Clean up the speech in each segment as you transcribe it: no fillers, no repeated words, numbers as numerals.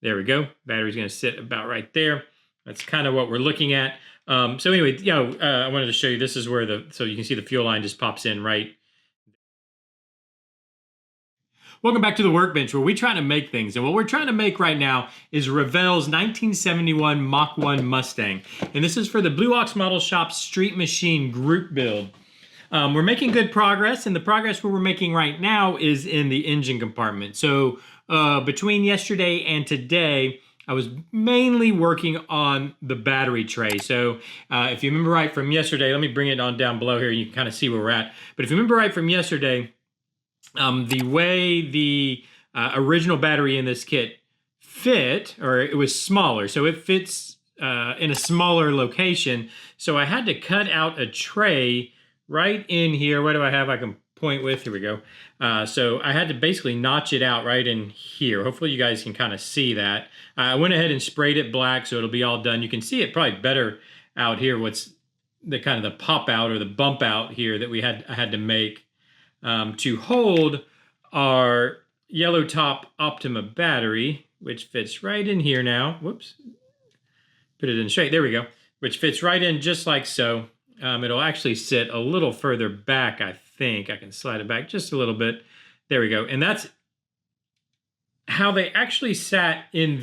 There we go. Battery's going to sit about right there. That's kind of what we're looking at. So anyway, I wanted to show you, this is where so you can see the fuel line just pops in right. Welcome back to the workbench, where we try to make things. And what we're trying to make right now is Revell's 1971 Mach 1 Mustang. And this is for the Blue Ox Model Shop Street Machine group build. We're making good progress, and the progress we're making right now is in the engine compartment. So between yesterday and today, I was mainly working on the battery tray. So if you remember right from yesterday, let me bring it on down below here, you can kind of see where we're at. But if you remember right from yesterday, the way the original battery in this kit fit, or it was smaller, so it fits in a smaller location. So I had to cut out a tray right in here. What do I have I can point with? Here we go. So I had to basically notch it out right in here. Hopefully you guys can kind of see that. I went ahead and sprayed it black, so it'll be all done. You can see it probably better out here. What's the kind of the pop out or the bump out here that I had to make to hold our yellow top Optima battery, which fits right in here now. Whoops. Put it in straight. There we go. Which fits right in just like so. It'll actually sit a little further back, I think. I can slide it back just a little bit. There we go. And that's how they actually sat in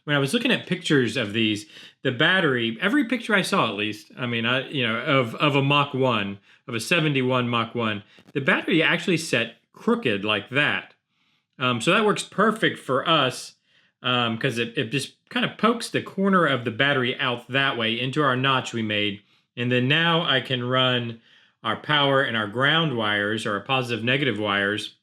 when I was looking at pictures of these, the battery, every picture I saw at least, I mean, of a Mach 1, of a 71 Mach 1, the battery actually set crooked like that. So that works perfect for us because it just kind of pokes the corner of the battery out that way into our notch we made. And then now I can run our power and our ground wires, or our positive negative wires.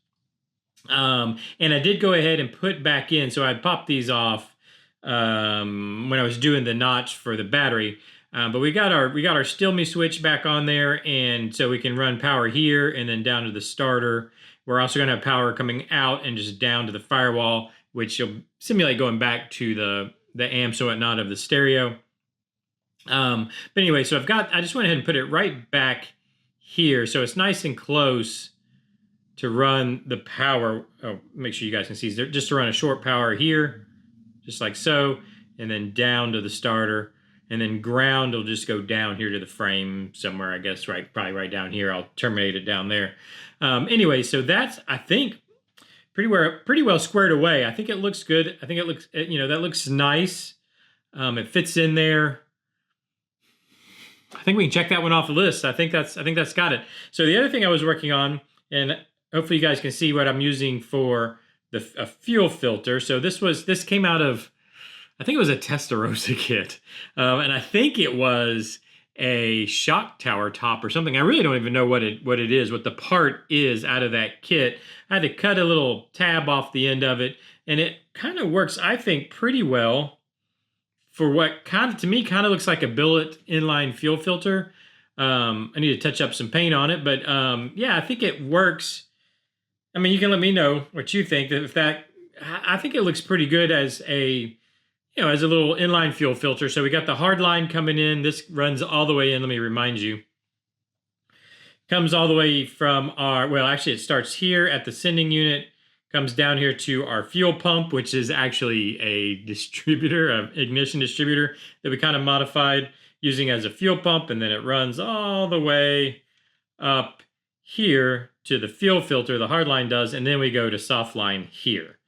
And I did go ahead and put back in, so I popped these off when I was doing the notch for the battery. But we got our still me switch back on there, and so we can run power here and then down to the starter. We're also going to have power coming out and just down to the firewall, which will simulate going back to the amps and whatnot of the stereo. But anyway, so I just went ahead and put it right back here, so it's nice and close to run the power. Oh, make sure you guys can see, just to run a short power here, just like so, and then down to the starter, and then ground will just go down here to the frame somewhere, I guess, probably right down here. I'll terminate it down there. Anyway, so that's, I think, pretty well squared away. I think it looks good. I think it looks, that looks nice. It fits in there. I think we can check that one off the list. I think that's got it. So the other thing I was working on, and hopefully you guys can see what I'm using for a fuel filter. So this came out of, I think it was a Testarossa kit, and I think it was a shock tower top or something. I really don't even know what it is, what the part is out of that kit. I had to cut a little tab off the end of it, and it kind of works, I think, pretty well for what to me looks like a billet inline fuel filter. I need to touch up some paint on it, but yeah, I think it works. I mean, you can let me know what you think. I think it looks pretty good as a little inline fuel filter. So we got the hard line coming in. This runs all the way in. Let me remind you. Comes all the way from actually it starts here at the sending unit, comes down here to our fuel pump, which is actually a distributor, an ignition distributor that we kind of modified using as a fuel pump. And then it runs all the way up here to the fuel filter, the hard line does. And then we go to soft line here.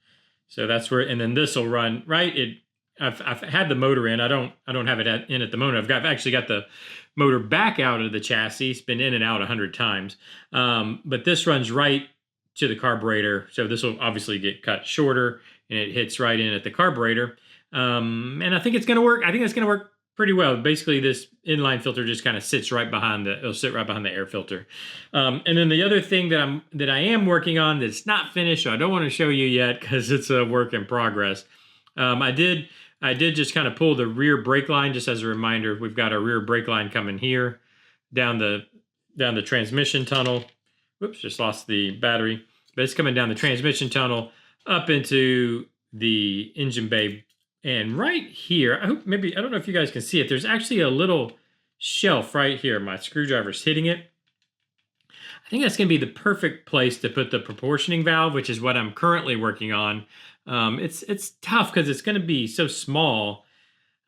So that's where, and then this will run, right? I've had the motor in. I don't have it in at the moment. I've actually got the motor back out of the chassis. It's been in and out 100 times. But this runs right to the carburetor. So this will obviously get cut shorter, and it hits right in at the carburetor. And I think it's going to work. I think it's going to work pretty well. Basically, this inline filter just kind of sits right behind it'll sit right behind the air filter. And then the other thing that I am working on that's not finished, so I don't want to show you yet because it's a work in progress. I did just kind of pull the rear brake line, just as a reminder. We've got our rear brake line coming here down the transmission tunnel. Whoops, just lost the battery. But it's coming down the transmission tunnel up into the engine bay. And right here, I don't know if you guys can see it. There's actually a little shelf right here. My screwdriver's hitting it. I think that's going to be the perfect place to put the proportioning valve, which is what I'm currently working on. It's tough because it's going to be so small,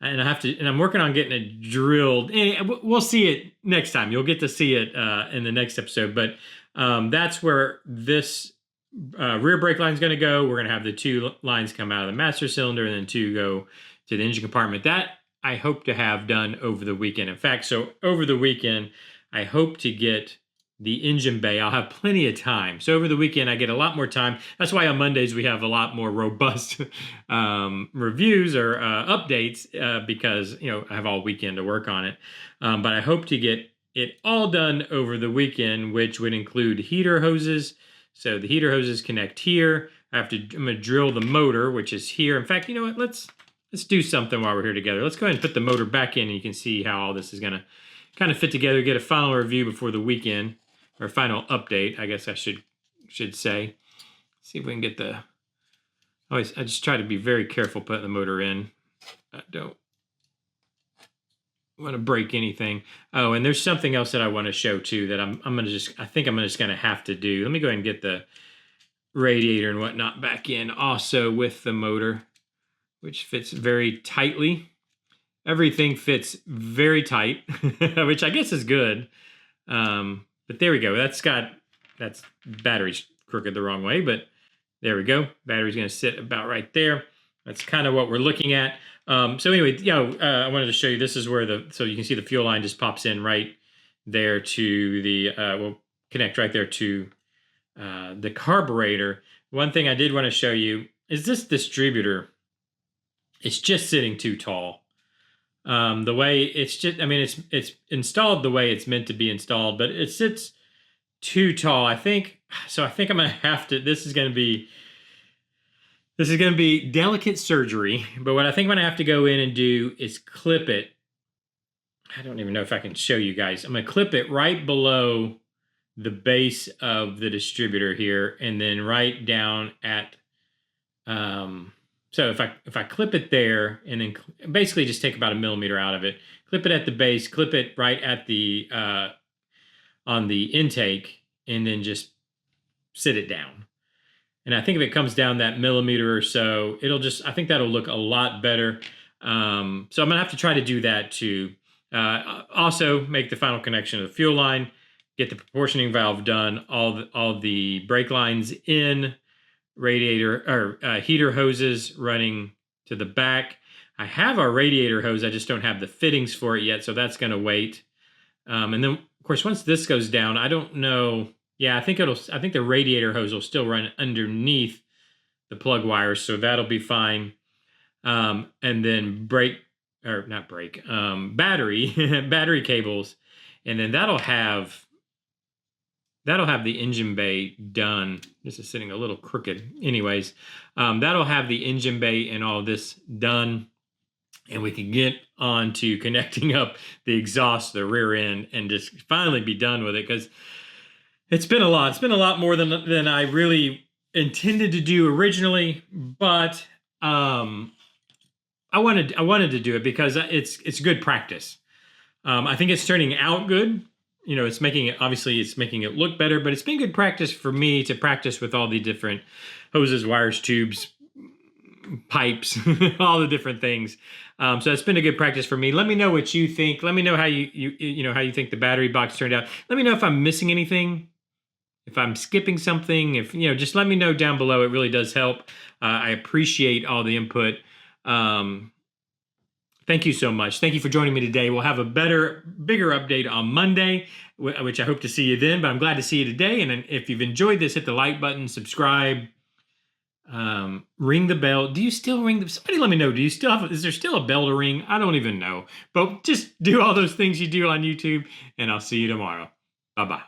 and I'm working on getting it drilled. We'll see it next time. You'll get to see it in the next episode. But that's where this rear brake line is going to go. We're going to have the two lines come out of the master cylinder and then two go to the engine compartment. That I hope to have done over the weekend. In fact, so over the weekend, I hope to get the engine bay. I'll have plenty of time. So over the weekend, I get a lot more time. That's why on Mondays, we have a lot more robust reviews or updates because, I have all weekend to work on it. But I hope to get it all done over the weekend, which would include heater hoses. So the heater hoses connect here. I'm going to drill the motor, which is here. In fact, you know what? Let's do something while we're here together. Let's go ahead and put the motor back in, and you can see how all this is going to kind of fit together, get a final review before the weekend, or final update, I guess I should say. See if we can get I just try to be very careful putting the motor in. I don't want to break anything. Oh, and there's something else that I want to show too that I think I'm just gonna have to do. Let me go ahead and get the radiator and whatnot back in also with the motor, which fits very tightly. Everything fits very tight, which I guess is good. But there we go. That's battery's crooked the wrong way, but there we go. Battery's going to sit about right there. That's kind of what we're looking at. So anyway, I wanted to show you, this is where so you can see the fuel line just pops in right there to we'll connect right there to the carburetor. One thing I did want to show you is this distributor. It's just sitting too tall. The way it's installed the way it's meant to be installed, but it sits too tall. I think I'm gonna have to. This is gonna be delicate surgery. But what I think I'm gonna have to go in and do is clip it. I don't even know if I can show you guys. I'm gonna clip it right below the base of the distributor here, and then right down at So if I clip it there and then basically just take about 1 millimeter out of it, clip it at the base, clip it right at the on the intake, and then just sit it down. And I think if it comes down that millimeter or so, I think that'll look a lot better. So I'm gonna have to try to do that too. Also make the final connection of the fuel line, get the proportioning valve done, all the brake lines in, radiator or heater hoses running to the back. I have our radiator hose, I just don't have the fittings for it yet, so that's going to wait. And then, of course, once this goes down, I don't know. Yeah, I think the radiator hose will still run underneath the plug wires, so that'll be fine. And then battery cables, and then that'll have the engine bay done. This is sitting a little crooked. Anyways, that'll have the engine bay and all this done, and we can get on to connecting up the exhaust, the rear end, and just finally be done with it, because it's been a lot. It's been a lot more than I really intended to do originally, but I wanted to do it because it's good practice. I think it's turning out good. It's making it look better, but it's been good practice for me to practice with all the different hoses, wires, tubes, pipes, all the different things. So it's been a good practice for me. Let me know what you think. Let me know how how you think the battery box turned out. Let me know if I'm missing anything, if I'm skipping something. Just let me know down below. It really does help. I appreciate all the input. Thank you so much. Thank you for joining me today. We'll have a bigger update on Monday, which I hope to see you then, but I'm glad to see you today. And if you've enjoyed this, hit the like button, subscribe, ring the bell. Do you still ring somebody let me know. Is there still a bell to ring? I don't even know. But just do all those things you do on YouTube, and I'll see you tomorrow. Bye-bye.